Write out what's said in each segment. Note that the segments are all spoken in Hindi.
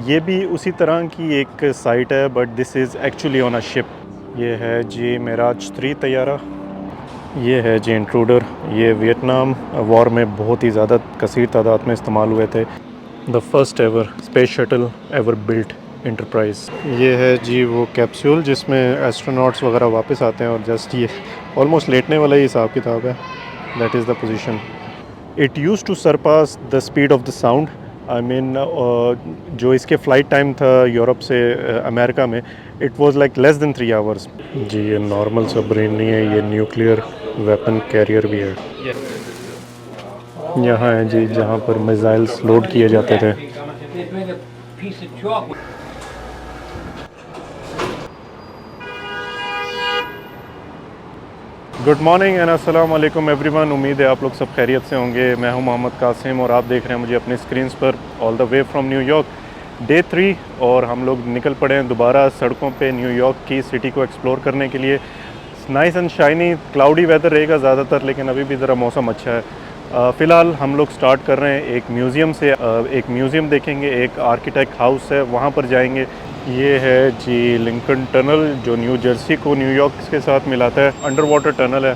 ये भी उसी तरह की एक साइट है, but this is actually on a ship. ये है जी मेराज 3 तैयारा। ये है जी इंट्रूडर। ये वियतनाम वॉर में बहुत ही ज़्यादा कसीर तादाद में इस्तेमाल हुए थे। The first ever space shuttle ever built enterprise. ये है जी वो कैप्सूल जिसमें एस्ट्रोनॉट्स वगैरह वापस आते हैं, और जस्ट ये ऑलमोस्ट लेटने वाला ही हिसाब किताब है। That is the position. It use to surpass the speed of the sound. I mean जो इसके फ़्लाइट टाइम था यूरोप से अमेरिका में, it was like less than 3 hours. जी ये नॉर्मल सबमरीन नहीं है, ये न्यूक्लियर वेपन कैरियर भी है। यहाँ है जी जहाँ पर मिसाइल्स लोड किए जाते थे। गुड मॉर्निंग एंड अस्सलाम वालेकुम एवरीवन। उम्मीद है आप लोग सब खैरियत से होंगे। मैं हूं मोहम्मद कासिम और आप देख रहे हैं मुझे अपनी स्क्रीन्स पर all the way from New York. Day 3 और हम लोग निकल पड़े हैं दोबारा सड़कों पे न्यूयॉर्क की सिटी को एक्सप्लोर करने के लिए। Nice and shiny, cloudy weather रहेगा ज़्यादातर, लेकिन अभी भी ज़रा मौसम अच्छा है। फ़िलहाल हम लोग स्टार्ट कर रहे हैं एक म्यूज़ियम से। एक म्यूज़ियम देखेंगे, एक आर्किटेक्ट हाउस है, वहाँ पर जाएंगे। ये है जी लिंकन टनल जो न्यू जर्सी को न्यूयॉर्क के साथ मिलाता है। अंडर वाटर टनल है।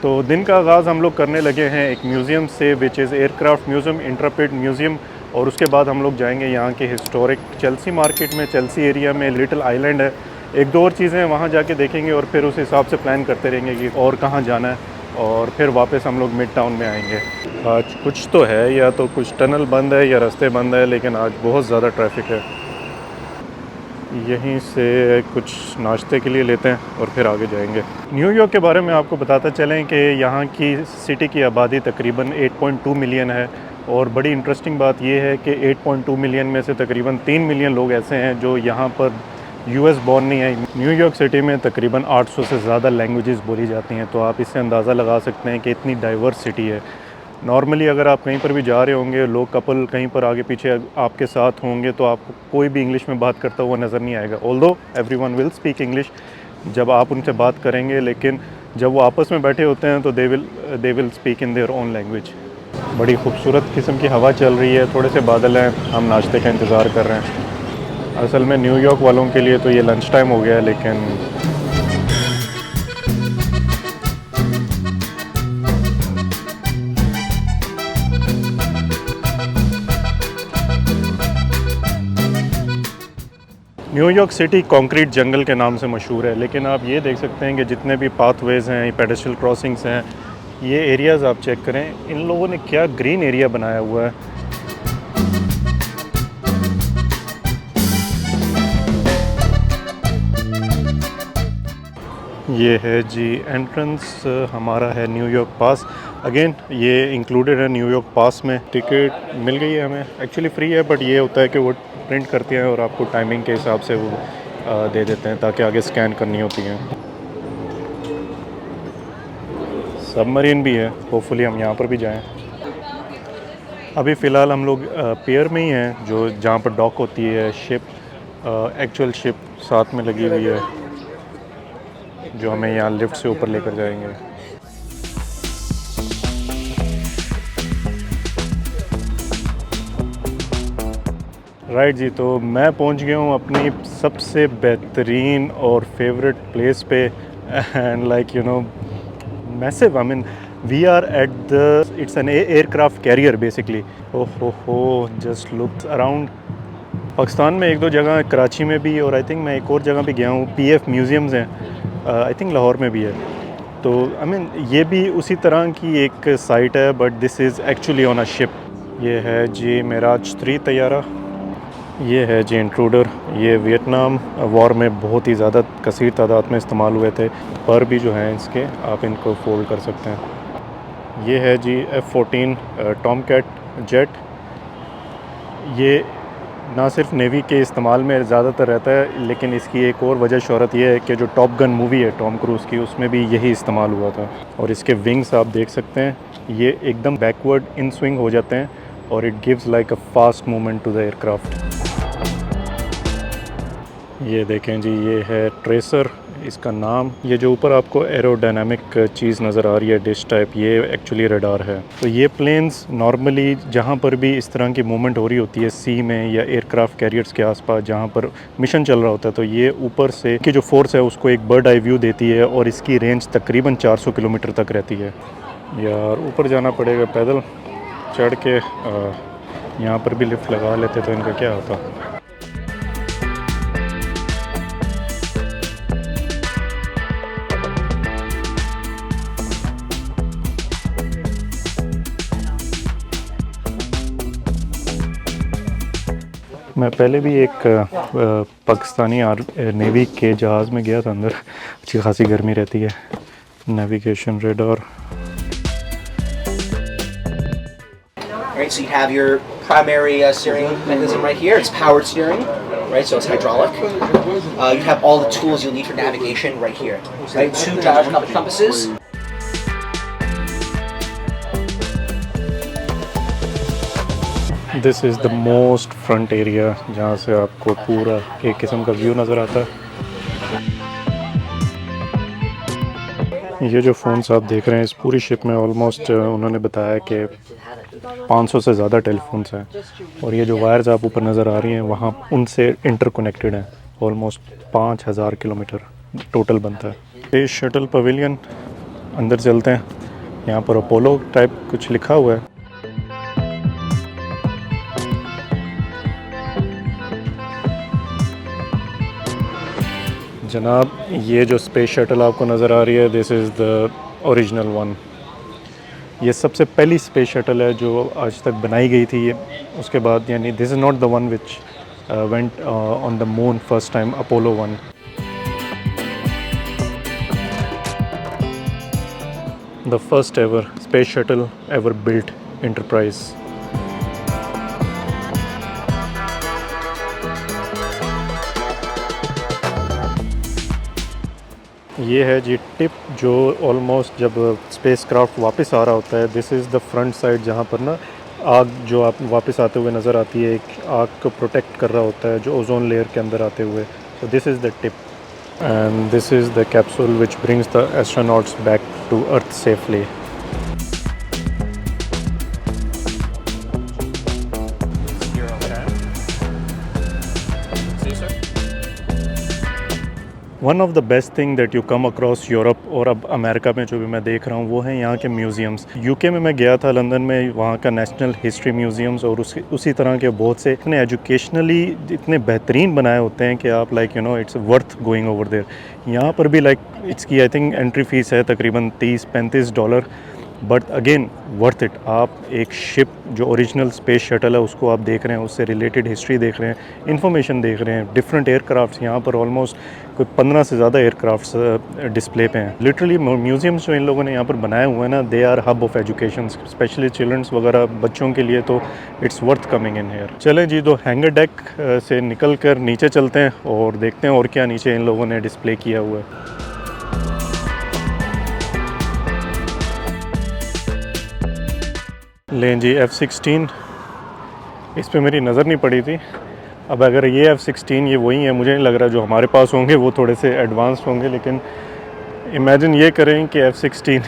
तो दिन का आगाज़ हम लोग करने लगे हैं एक म्यूज़ियम से, which is aircraft museum, interpret museum. और उसके बाद हम लोग जाएंगे यहाँ के हिस्टोरिक चेल्सी मार्केट में। चेल्सी एरिया में लिटिल आइलैंड है, एक दो और चीज़ें वहाँ जाके देखेंगे और फिर उस हिसाब से प्लान करते रहेंगे कि और कहाँ जाना है, और फिर वापस हम लोग मिड टाउन में आएंगे। आज कुछ तो है, या तो कुछ टनल बंद है या रास्ते बंद है, लेकिन आज बहुत ज़्यादा ट्रैफिक है। यहीं से कुछ नाश्ते के लिए लेते हैं और फिर आगे जाएंगे। न्यूयॉर्क के बारे में आपको बताते चलें कि यहाँ की सिटी की आबादी तकरीबन 8.2 मिलियन है। और बड़ी इंटरेस्टिंग बात यह है कि 8.2 मिलियन में से तकरीबन 3 मिलियन लोग ऐसे हैं जो यहाँ पर यूएस बॉर्न नहीं है। न्यूयॉर्क सिटी में तकरीबन 800 से ज़्यादा लैंग्वेजेस बोली जाती हैं, तो आप इससे अंदाज़ा लगा सकते हैं कि इतनी डाइवर्स सिटी है। नॉर्मली अगर आप कहीं पर भी जा रहे होंगे, लोग कपल कहीं पर आगे पीछे आपके साथ होंगे, तो आपको कोई भी इंग्लिश में बात करता हुआ नज़र नहीं आएगा। Although everyone will speak English जब आप उनसे बात करेंगे, लेकिन जब वो आपस में बैठे होते हैं तो they will speak in their own language. बड़ी खूबसूरत किस्म की हवा चल रही है, थोड़े से बादल हैं, हम नाश्ते का इंतज़ार कर रहे हैं। असल में न्यूयॉर्क वालों के लिए तो ये लंच टाइम हो गया है, लेकिन न्यूयॉर्क सिटी कंक्रीट जंगल के नाम से मशहूर है, लेकिन आप ये देख सकते हैं कि जितने भी पाथवेज़ हैं, पेडेस्ट्रियल क्रॉसिंग्स हैं, ये एरियाज़ आप चेक करें, इन लोगों ने क्या ग्रीन एरिया बनाया हुआ है। ये है जी एंट्रेंस हमारा है न्यूयॉर्क पास। अगेन ये इंक्लूडेड है न्यूयॉर्क पास में। टिकट मिल गई है हमें, एक्चुअली फ्री है, बट ये होता है कि वो प्रिंट करते हैं और आपको टाइमिंग के हिसाब से वो दे देते हैं ताकि आगे स्कैन करनी होती हैं। सबमरीन भी है, होपफुली हम यहाँ पर भी जाएं। अभी फ़िलहाल हम लोग पियर में ही हैं, जो जहाँ पर डॉक होती है शिप। एक्चुअल शिप साथ में लगी हुई है जो हमें यहाँ लिफ्ट से ऊपर लेकर जाएंगे। राइट जी, तो मैं पहुँच गया हूँ अपनी सबसे बेहतरीन और फेवरेट प्लेस पे। And like you know massive, I mean we are at the, it's an aircraft carrier basically. हो जस्ट लुक अराउंड। पाकिस्तान में एक दो जगह, कराची में भी, और आई थिंक मैं एक और जगह पे गया हूँ, पीएफ म्यूज़ियम्स हैं, आई थिंक लाहौर में भी है। तो आई मीन ये भी उसी तरह की एक साइट है, but this is actually on a ship. ये है जी मेराज 3 तैयारा। ये है जी इंट्रूडर। ये वियतनाम वॉर में बहुत ही ज़्यादा कसीर तादाद में इस्तेमाल हुए थे। पर भी जो हैं इसके, आप इनको फोल्ड कर सकते हैं। ये है जी F-14 टॉमकैट जेट। ये ना सिर्फ नेवी के इस्तेमाल में ज़्यादातर रहता है, लेकिन इसकी एक और वजह शोहरत ये है कि जो टॉप गन मूवी है टॉम क्रूज़ की, उसमें भी यही इस्तेमाल हुआ था। और इसके विंग्स आप देख सकते हैं, ये एकदम बैकवर्ड इन स्विंग हो जाते हैं और it gives like a fast movement to the aircraft. ये देखें जी, ये है ट्रेसर, इसका नाम, ये जो ऊपर आपको एरोडायनामिक चीज़ नज़र आ रही है डिश टाइप, ये एक्चुअली रडार है। तो ये प्लेन्स नॉर्मली जहाँ पर भी इस तरह की मूवमेंट हो रही होती है सी में या एयरक्राफ्ट कैरियर्स के आसपास जहाँ पर मिशन चल रहा होता है, तो ये ऊपर से की जो फोर्स है उसको एक बर्ड आई व्यू देती है और इसकी रेंज तकरीबन 400 किलोमीटर तक रहती है। यार ऊपर जाना पड़ेगा पैदल चढ़ के, यहाँ पर भी लिफ्ट लगा लेते तो इनका क्या होता। मैं पहले भी एक पाकिस्तानी नेवी के जहाज़ में गया था, अंदर अच्छी खासी गर्मी रहती है। Navigation radar. Right, so you have your primary steering mechanism right here. It's powered steering, right? So it's hydraulic. You have all the tools you'll need for navigation right here. Right, 2 gyro compasses. This is the most front area जहाँ से आपको पूरा एक किस्म का व्यू नज़र आता है। ये जो फ़ोन्स आप देख रहे हैं इस पूरी शिप में ऑलमोस्ट उन्होंने बताया कि 500 से ज़्यादा टेलीफोन्स हैं, और ये जो वायर्स आप ऊपर नज़र आ रही हैं वहाँ उनसे इंटरकनेक्टेड हैं। ऑलमोस्ट 5000 किलोमीटर टोटल बनता है। स्पेस शटल पवेलियन, अंदर चलते हैं। यहाँ पर अपोलो टाइप कुछ लिखा हुआ है। जनाब ये जो स्पेस शटल आपको नज़र आ रही है, this is the original one. ये सबसे पहली स्पेस शटल है जो आज तक बनाई गई थी। ये उसके बाद यानी this is not the one which went on the moon first time, Apollo 1। The first ever space shuttle ever built, enterprise. ये है जी टिप, जो ऑलमोस्ट जब स्पेस क्राफ्ट वापस आ रहा होता है, this is the front side जहाँ पर ना आग जो आप वापस आते हुए नज़र आती है, एक आग को प्रोटेक्ट कर रहा होता है जो ओजोन लेयर के अंदर आते हुए। So this is the tip and this is the capsule which brings the astronauts back to earth safely. One of the best thing that you come across Europe और अब अमेरिका में जो भी मैं देख रहा हूँ वो है यहाँ के म्यूज़ियम्स। यूके में मैं गया था लंदन में, वहाँ का नेशनल हिस्ट्री म्यूज़ियम्स, और उसी तरह के बहुत से इतने एजुकेशनली इतने बेहतरीन बनाए होते हैं कि आप like it's worth going over there. यहाँ पर भी लाइक इसकी आई थिंक एंट्री फ़ीस है तकरीबन $30-35, बट अगेन वर्थ इट। आप एक शिप जो ओरिजिनल स्पेस शटल है उसको आप देख रहे हैं, उससे रिलेटेड हिस्ट्री देख रहे हैं, इन्फॉर्मेशन देख रहे हैं, डिफरेंट एयरक्राफ्ट्स। यहाँ पर ऑलमोस्ट कोई 15 से ज़्यादा एयरक्राफ्ट्स डिस्प्ले पे हैं। लिटरली म्यूज़ियम्स जो इन लोगों ने यहाँ पर बनाए हुए हैं ना, they are hub of education, specially childrens वगैरह बच्चों के लिए, तो it's worth coming in here. चलें जी, तो हैंगर डेक से निकल कर नीचे चलते हैं और देखते हैं और क्या नीचे इन लोगों ने डिस्प्ले किया हुआ है। लें जी F-16, इस पे मेरी नज़र नहीं पड़ी थी। अब अगर ये F-16 ये वही है, मुझे नहीं लग रहा जो हमारे पास होंगे वो थोड़े से एडवांस होंगे, लेकिन इमेजिन ये करें कि F-16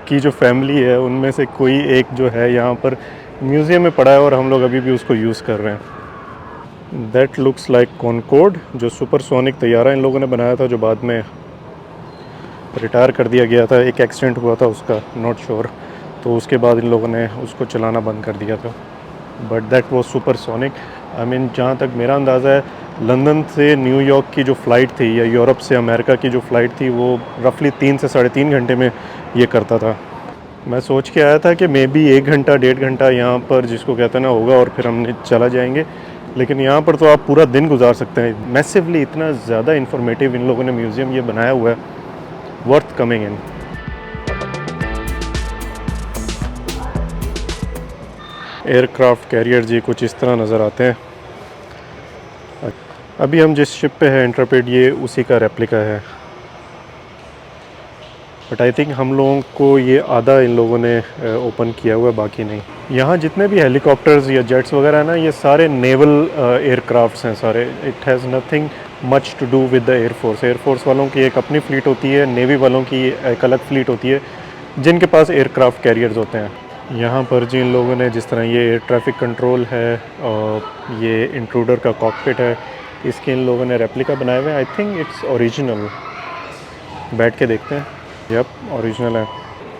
की जो फैमिली है उनमें से कोई एक जो है यहाँ पर म्यूज़ियम में पड़ा है और हम लोग अभी भी उसको यूज़ कर रहे हैं। दैट लुक्स लाइक कॉनकॉर्ड, जो सुपरसोनिक तैयारा इन लोगों ने बनाया था जो बाद में रिटायर कर दिया गया था। एक एक्सीडेंट हुआ था उसका, नॉट श्योर, तो उसके बाद इन लोगों ने उसको चलाना बंद कर दिया था। But that was supersonic. I mean जहाँ तक मेरा अंदाज़ा है, लंदन से न्यूयॉर्क की जो फ़्लाइट थी या यूरोप से अमेरिका की जो फ़्लाइट थी वो रफली 3 से 3.5 घंटे में ये करता था। मैं सोच के आया था कि मे बी 1 घंटा 1.5 घंटा यहाँ पर जिसको कहते हैं ना होगा और फिर हम चला जाएंगे, लेकिन यहाँ पर तो आप पूरा दिन गुजार सकते हैं। मैसिवली इतना ज़्यादा इंफॉर्मेटिव इन लोगों ने म्यूज़ियम ये बनाया हुआ है, worth coming in. Aircraft carrier जी कुछ इस तरह नज़र आते हैं। अभी हम जिस शिप पे है इंट्रपेड, ये उसी का रेप्लिका है, बट आई थिंक हम लोगों को ये आधा इन लोगों ने ओपन किया हुआ है, बाकी नहीं। यहाँ जितने भी हेलीकॉप्टर्स या जेट्स वगैरह हैं ना, ये सारे नेवल एयरक्राफ्ट्स हैं सारे। It has nothing much to do with the air force वालों की एक अपनी फ़्लीट होती है, नेवी वालों की एक अलग फ़्लीट होती है जिनके पास एयरक्राफ्ट कैरियर्स होते हैं। यहाँ पर जिन लोगों ने जिस तरह ये एयर ट्रैफिक कंट्रोल है और ये इंट्रूडर का कॉकपिट है, इसके इन लोगों ने रेप्लिका बनाए हुए हैं। आई थिंक इट्स ओरिजिनल, बैठ के देखते हैं। यप, ओरिजिनल है।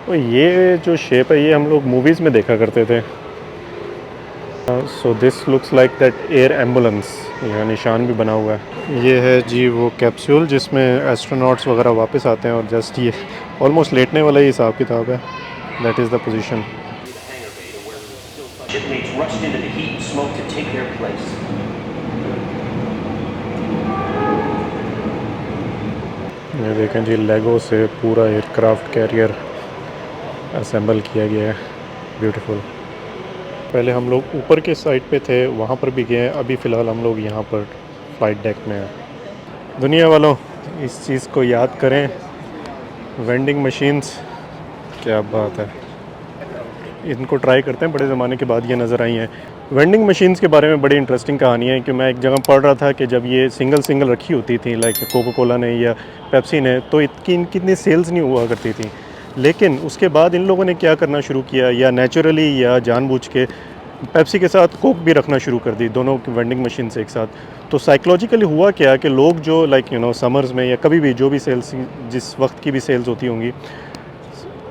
तो ये जो शेप है ये हम लोग मूवीज़ में देखा करते थे। So this looks like that air ambulance, यहाँ निशान भी बना हुआ है। ये है जी वो कैप्सूल जिसमें एस्ट्रोनॉट्स वगैरह वापस आते हैं और जस्ट ये ऑलमोस्ट लेटने वाला ही हिसाब किताब है। That is the position. Shipmates rushed into the heat and smoke to take their place. ये देखें जी, लेगो से पूरा एयरक्राफ्ट कैरियर असेंबल किया गया है। ब्यूटीफुल। पहले हम लोग ऊपर के साइड पे थे, वहाँ पर भी गए। अभी फ़िलहाल हम लोग यहाँ पर फ्लाइट डेक में हैं। दुनिया वालों, इस चीज़ को याद करें, वेंडिंग मशीन्स, क्या बात है। इनको ट्राई करते हैं, बड़े ज़माने के बाद ये नज़र आई हैं। वेंडिंग मशीन्स के बारे में बड़ी इंटरेस्टिंग कहानी है कि मैं एक जगह पढ़ रहा था कि जब ये सिंगल रखी होती थी, लाइक कोका कोला ने या पेप्सी ने, तो इनकी इतनी सेल्स नहीं हुआ करती थी। लेकिन उसके बाद इन लोगों ने क्या करना शुरू किया, या नेचुरली या जानबूझ के, पेप्सी के साथ कोक भी रखना शुरू कर दी, दोनों की वेंडिंग मशीन से एक साथ। तो साइकोलॉजिकली हुआ क्या कि लोग जो लाइक समर्स में या कभी भी जो भी सेल्स, जिस वक्त की भी सेल्स होती होंगी,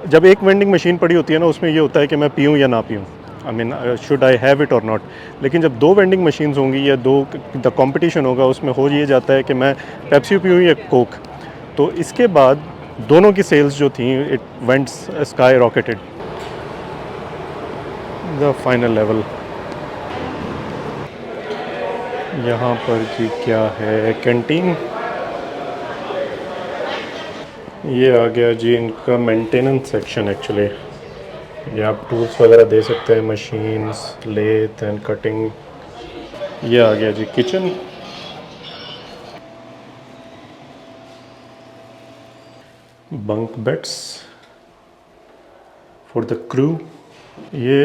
जब एक वेंडिंग मशीन पड़ी होती है ना, उसमें ये होता है कि मैं पीऊँ या ना पीऊँ, I mean should I have it और नॉट। लेकिन जब दो वेंडिंग मशीन्स होंगी या दो द कंपटीशन होगा, उसमें हो ये जाता है कि मैं पेप्सी पीऊँ या कोक। तो इसके बाद दोनों की सेल्स जो थी, it went sky rocketed. The final level. यहाँ पर जी क्या है, कैंटीन। ये आ गया जी इनका मेंटेनेंस सेक्शन। एक्चुअली ये आप टूल्स वगैरह दे सकते हैं, मशीन्स, लेथ एंड कटिंग। ये आ गया जी kitchen. Bunk beds for the crew. ये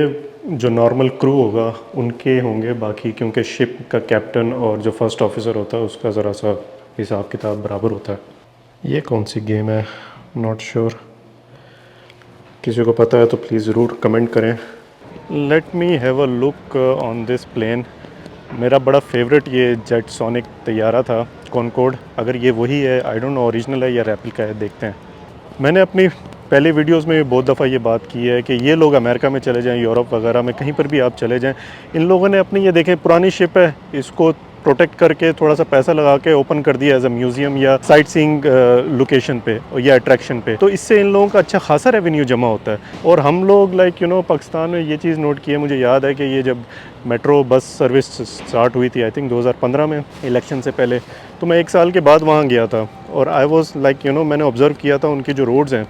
जो नॉर्मल क्रू होगा उनके होंगे बाकी, क्योंकि शिप का कैप्टन और जो फर्स्ट ऑफिसर होता है उसका ज़रा सा हिसाब किताब बराबर होता है। ये कौन सी गेम है, नॉट श्योर। किसी को पता है तो प्लीज़ ज़रूर कमेंट करें। Let me have a look on this plane. मेरा बड़ा फेवरेट ये जेट सोनिक तैयारा था, कॉनकॉर्ड। अगर ये वही है, आई डोंट नो ओरिजिनल है या रेप्लिका है, देखते हैं। मैंने अपनी पहले वीडियोस में बहुत दफ़ा ये बात की है कि ये लोग अमेरिका में चले जाएं, यूरोप वगैरह में, कहीं पर भी आप चले जाएं, इन लोगों ने अपनी ये देखें पुरानी शिप है, इसको प्रोटेक्ट करके थोड़ा सा पैसा लगा के ओपन कर दिया एज अ म्यूज़ियम या साइट सीइंग लोकेशन पे या अट्रैक्शन पे। तो इससे इन लोगों का अच्छा खासा रेवेन्यू जमा होता है। और हम लोग लाइक पाकिस्तान में ये चीज़ नोट की है। मुझे याद है कि ये जब मेट्रो बस सर्विस स्टार्ट हुई थी, आई थिंक 2015 में, इलेक्शन से पहले, तो मैं 1 साल के बाद वहाँ गया था और आई वॉज लाइक मैंने ऑब्ज़र्व किया था उनकी जो रोड्स हैं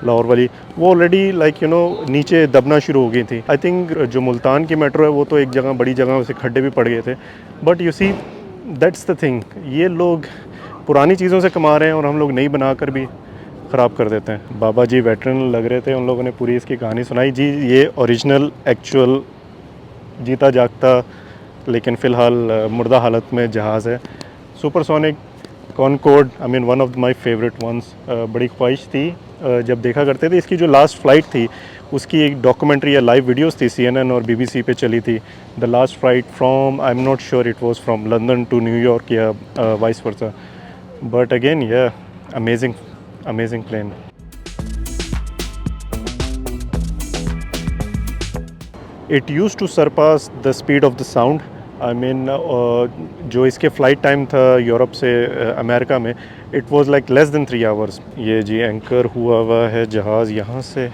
लाहौर वाली, वो ऑलरेडी लाइक नीचे दबना शुरू हो गई थी। आई थिंक जो मुल्तान की मेट्रो है वो तो एक जगह, बड़ी जगह से खड्डे भी पड़ गए थे। But you see, that's the thing, ये लोग पुरानी चीज़ों से कमा रहे हैं और हम लोग नई बना कर भी ख़राब कर देते हैं। बाबा जी वेटरन लग रहे थे, उन लोगों ने पूरी इसकी कहानी सुनाई जी। ये ओरिजिनल एक्चुअल जीता जागता लेकिन फ़िलहाल मुर्दा हालत में जहाज़ है, supersonic Concorde. I mean one of my favourite ones. बड़ी ख्वाहिश थी जब देखा करते थे। इसकी जो लास्ट फ़्लाइट थी उसकी एक डॉक्यूमेंट्री या लाइव वीडियोस थी, CNN और BBC पे चली थी। The last flight from, I am not sure it was from London to New York या वाइस वर्सा, बट अगेन या amazing plane. It use to surpass the speed of the sound. I mean जो इसके फ़्लाइट टाइम था यूरोप से अमेरिका में, it was like less than 3 hours. ये जी एंकर हुआ है जहाज़ यहाँ से।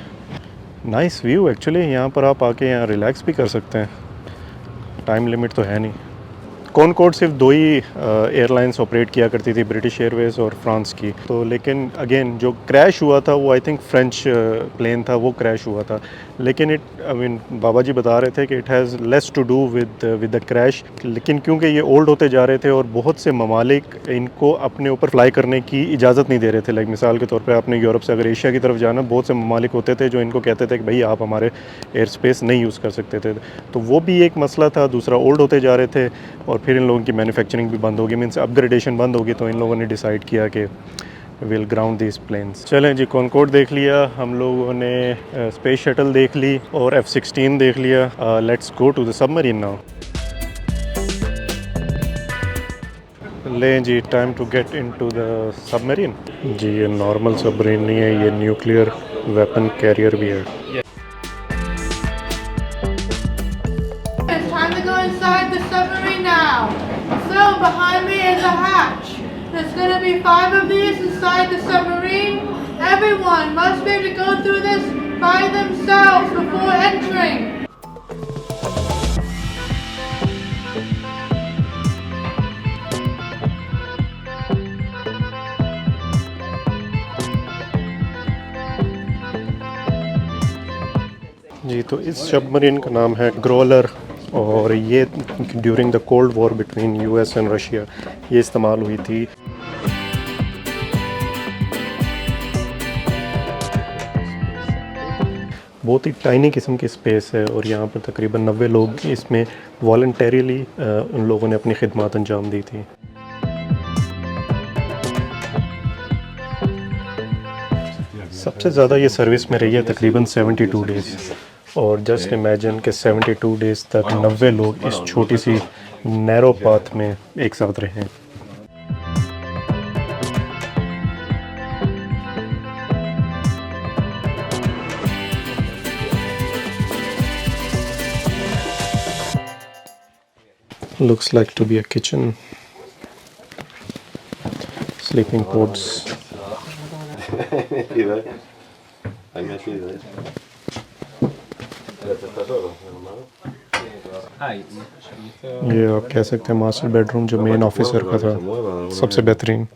Nice view actually. यहाँ पर आप आके यहाँ रिलैक्स भी कर सकते हैं, टाइम लिमिट तो है नहीं। कॉनकॉर्ड सिर्फ 2 ही एयरलाइंस ऑपरेट किया करती थी, ब्रिटिश एयरवेज़ और फ्रांस की। तो लेकिन अगेन जो क्रैश हुआ था वो आई थिंक फ्रेंच प्लेन था, वो क्रैश हुआ था। लेकिन आई मीन बाबा जी बता रहे थे कि it has less to do with the crash, लेकिन क्योंकि ये ओल्ड होते जा रहे थे और बहुत से ममालिक इनको अपने ऊपर फ्लाई करने की इजाज़त नहीं दे रहे थे। लाइक मिसाल के तौर पे आपने यूरोप से अगर एशिया की तरफ जाना, बहुत से ममालिक होते थे जो इनको कहते थे कि भाई आप हमारे एयर स्पेस नहीं यूज़ कर सकते थे, तो वो भी एक मसला था। दूसरा, ओल्ड होते जा रहे थे और फिर इन लोगों की मैन्युफैक्चरिंग भी बंद होगी, मीन्स अपग्रेडेशन बंद होगी, तो इन लोगों ने डिसाइड किया कि विल ग्राउंड दीज प्लेन्स। चलें जी, कॉनकॉर्ड देख लिया हम लोगों ने, स्पेस शटल देख ली और F-16 देख लिया। Let's go to the submarine now. लें जी, time to get into the submarine. जी ये नॉर्मल सबमरीन नहीं है, ये न्यूक्लियर वेपन कैरियर भी है। It's time to go inside the submarine now. So behind me is a hatch. There's going to be 5 of these inside the submarine. Everyone must be able to go through this by themselves before entering. जी तो इस सबमरीन का नाम है ग्रोलर, और ये during the cold war between US and Russia ये इस्तेमाल हुई थी। बहुत ही टाइनी किस्म की स्पेस है और यहाँ पर तकरीबन 90 लोग इसमें वॉलंटरीली उन लोगों ने अपनी खिदमत अंजाम दी थी। सबसे ज़्यादा ये सर्विस में रही है तकरीबन 72 डेज़, और जस्ट इमेजिन कि 72 डेज़ तक 90 लोग इस छोटी सी नैरो पाथ में एक साथ रहे। Looks like to be a kitchen, sleeping pods. ये आप कह सकते हैं मास्टर बेडरूम जो मेन ऑफिसर का था, सबसे बेहतरीन।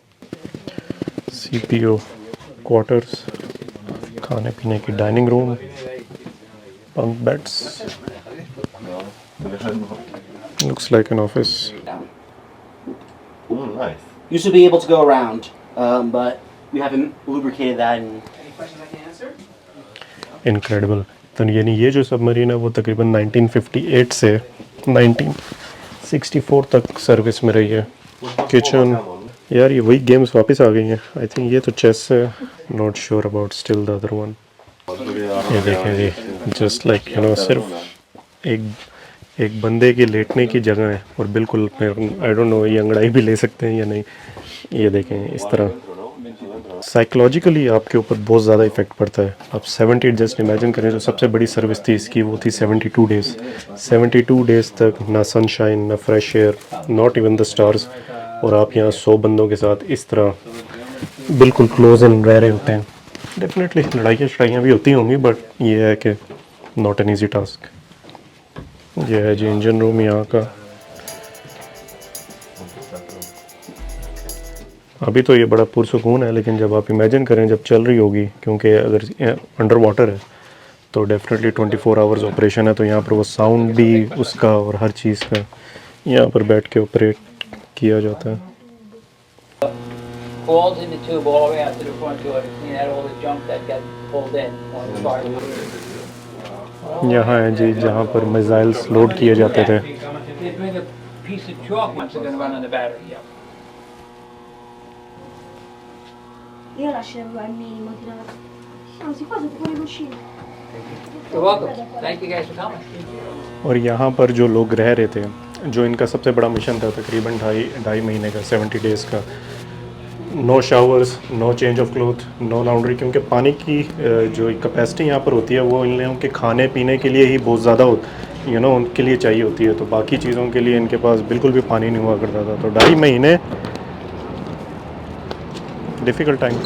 CPO क्वार्टर्स, खाने पीने की dining room, bunk beds. Looks like an office. Nice. Used to be able to go around, but we haven't lubricated that. Any questions I can answer? Incredible. तो यानी ये जो सबमरीन है वो तकरीबन 1958 से 1964 तक सर्विस में रही है। किचन, यार ये वही गेम्स वापस आ गई हैं। आई थिंक ये तो चेस है, not sure about still the other one. ये देखें जी, जस्ट लाइक यू नो, सिर्फ एक बंदे के लेटने की जगह है और बिल्कुल आई डोंट नो ये अंगड़ाई भी ले सकते हैं या नहीं। ये देखें इस तरह साइकोलॉजिकली आपके ऊपर बहुत ज़्यादा इफेक्ट पड़ता है। आप 70 जस्ट इमेजिन करें, जो सबसे बड़ी सर्विस थी इसकी वो थी 72 डेज़। 72 डेज़ तक ना सनशाइन, ना fresh air, not even the stars, और आप यहाँ 100 बंदों के साथ इस तरह बिल्कुल क्लोज इन रह रहे होते हैं। डेफिनेटली लड़ाइयाँ भी होती होंगी, बट ये है कि नॉट एन ईजी टास्क। ये है जी इंजन रूम यहाँ का। अभी तो ये बड़ा पुरसुकून है, लेकिन जब आप इमेजिन करें जब चल रही होगी, क्योंकि अगर अंडर वाटर है तो डेफिनेटली 24 आवर्स ऑपरेशन है, तो यहाँ पर वो साउंड भी उसका और हर चीज़ का यहाँ पर बैठ के ऑपरेट किया जाता है। Falls in the tube all the way out to the front door to clean out all the junk that got pulled in on the fire. यहाँ है जी जहाँ पर मिसाइल्स लोड किए जाते थे। They bring a piece of chalk once they're going to run on the battery. Yeah. Io lascerò al minimo tirato. Anzi, qua sotto con le cuscine. You're welcome. Thank you guys for coming. और यहाँ पर जो लोग रह रहे थे, जो इनका सबसे बड़ा मिशन था तकरीबन ढाई महीने का, 70 डेज़ का, no showers, no change of cloth, no laundry, क्योंकि पानी की जो कैपेसिटी यहाँ पर होती है वो इन लोगों के खाने पीने के लिए ही बहुत ज़्यादा उनके लिए चाहिए होती है, तो बाकी चीज़ों के लिए इनके पास बिल्कुल भी पानी नहीं हुआ करता था। तो 2.5 महीने डिफ़िकल्ट टाइम।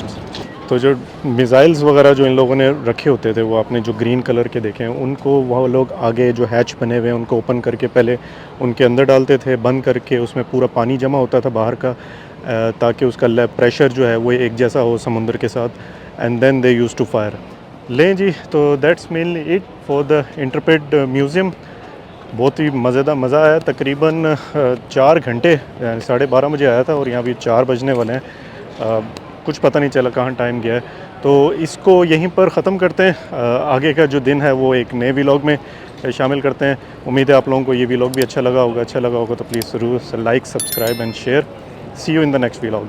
तो जो मिसाइल्स वगैरह जो इन लोगों ने रखे होते थे, वो आपने जो ग्रीन कलर के देखे हैं, उनको वह लोग आगे जो हैच बने हुए हैं उनको ओपन करके पहले उनके अंदर डालते थे, बंद करके उसमें पूरा पानी जमा होता था बाहर का, ताकि उसका प्रेशर जो है वो एक जैसा हो समुंदर के साथ, and then they use to fire. लें जी, तो that's mainly it for the interpret museum. बहुत ही मज़ा आया। तकरीबन 4 घंटे, 12:30 बजे आया था और यहाँ भी 4 बजने वाले हैं। कुछ पता नहीं चला कहाँ टाइम गया है। तो इसको यहीं पर ख़त्म करते हैं। आगे का जो दिन है वो एक नए व्लॉग में शामिल करते हैं। उम्मीद है आप लोगों को ये व्लॉग भी अच्छा लगा होगा तो प्लीज़ ज़रूर like, subscribe and share. See you in the next vlog.